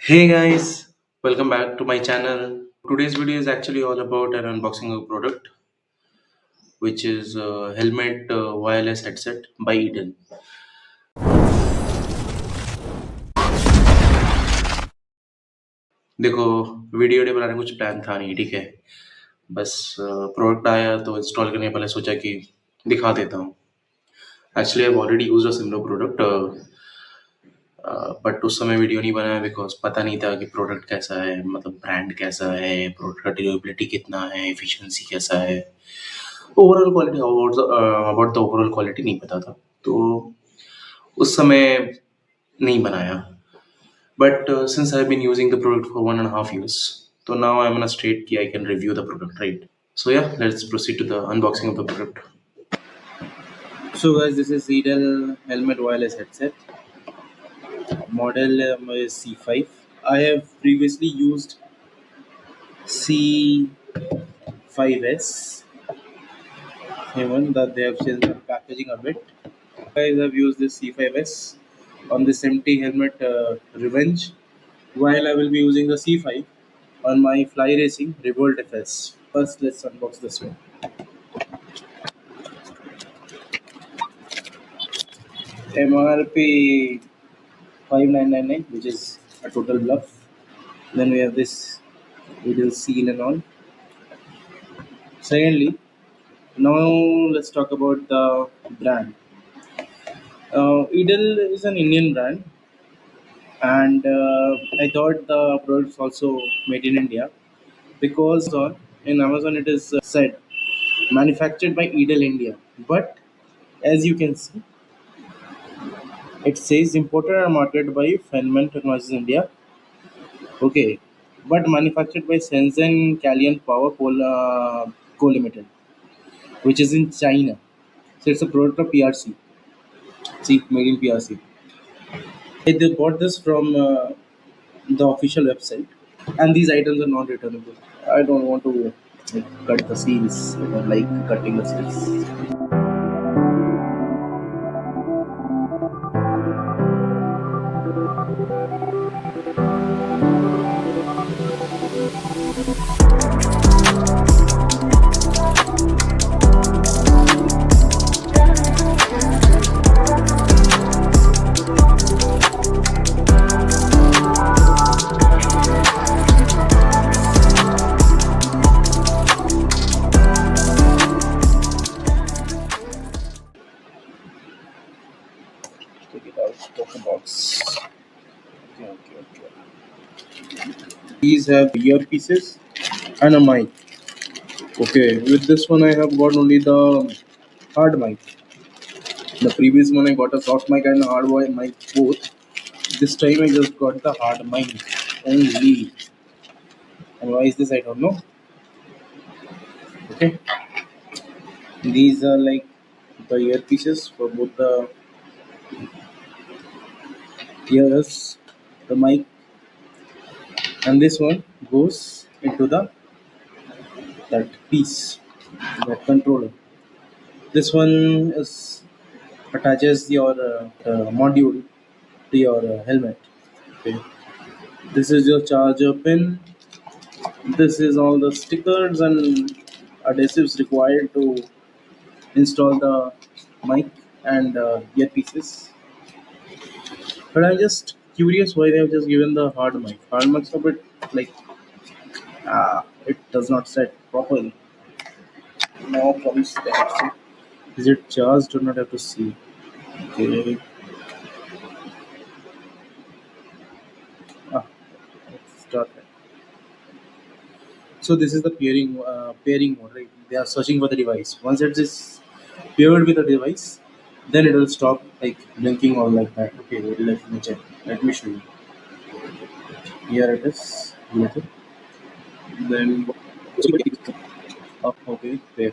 Hey guys, welcome back to my channel. Today's video is actually all about an unboxing of a product, which is a helmet wireless headset by Edyell. देखो video बनाने का कुछ plan था नहीं, ठीक है। बस product आया तो इंस्टॉल करने पहले सोचा कि दिखा देता हूँ। Actually I already use a similar product, but उस समय वीडियो नहीं बनाया बिकॉज पता नहीं था कि प्रोडक्ट कैसा है, मतलब ब्रांड कैसा है, प्रोडक्ट का ड्यूरेबिलिटी कितना है, एफिशिएंसी कैसा है, overall quality about the overall quality नहीं पता था, तो उस समय नहीं बनाया। But since I have been using the product for 1.5 years, तो now I am in a state कि I can review the product, right? So ya let's proceed to the unboxing of the product. So guys, this is Edyell helmet wireless headset. Model is C5. I have previously used C5S, even that they have changed the packaging a bit. Guys, I've used this C5S on this empty helmet Revenge, while I will be using the C5 on my fly racing Revolt FS. First, let's unbox this one. MRP 5999, which is a total bluff. Then we have this little seal and all. Secondly, now let's talk about the brand. Edyll is an Indian brand, and I thought the product is also made in India because on in Amazon it is said manufactured by Edyll India, but as you can see, it says imported and marketed by Fenman Technologies India. Okay, but manufactured by Shenzhen Calian Power Co Limited, which is in China. So it's a product of PRC. See, made in PRC. They bought this from the official website, and these items are not returnable. I don't want to cut the seals. I don't like cutting the seals. Take it out of the box. Okay. These have earpieces and a mic. Okay, with this one I have got only the hard mic. The previous one I got a soft mic and a hard mic both. This time I just got the hard mic only. And why is this? I don't know. Okay, these are like the earpieces for both the ears, the mic, and this one goes into the that piece, that controller. This one is attaches your module to your helmet. Okay. This is your charger pin. This is all the stickers and adhesives required to install the mic and earpieces. But I'm just curious why they have just given the hard mic. Hard mic's a bit like it does not set properly. Now comes the headset. Is it charged or not? I have to see. Okay. Ah, let's start. So this is the pairing mode, right? They are searching for the device. Once it is paired with the device, then it will stop like blinking or like that. Okay, wait, let me check. Let me show you. Here it is. Little. Then up. Okay, pair.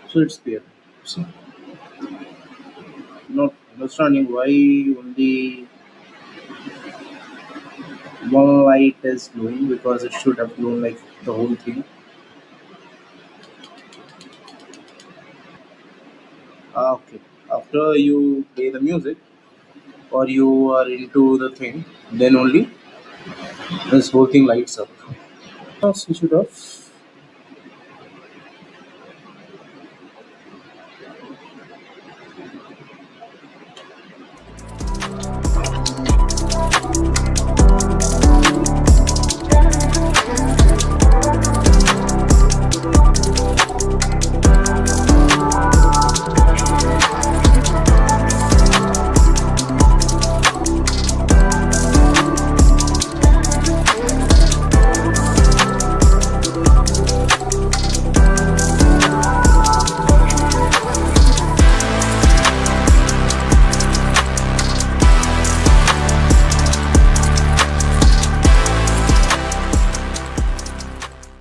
So it's paired. So not understanding why only one light is glowing because it should have glown like the whole thing. Okay. After you play the music, or you are into the thing, then only this whole thing lights up. Now switch it off.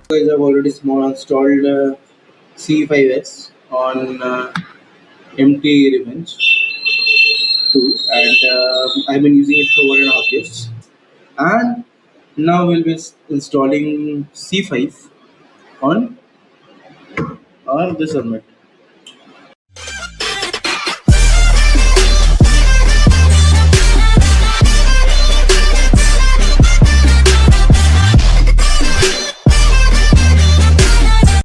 Guys, I've already small installed C5S on MT Revenge 2, and I've been using it for 1.5 years. And now we'll be installing C5 on this helmet.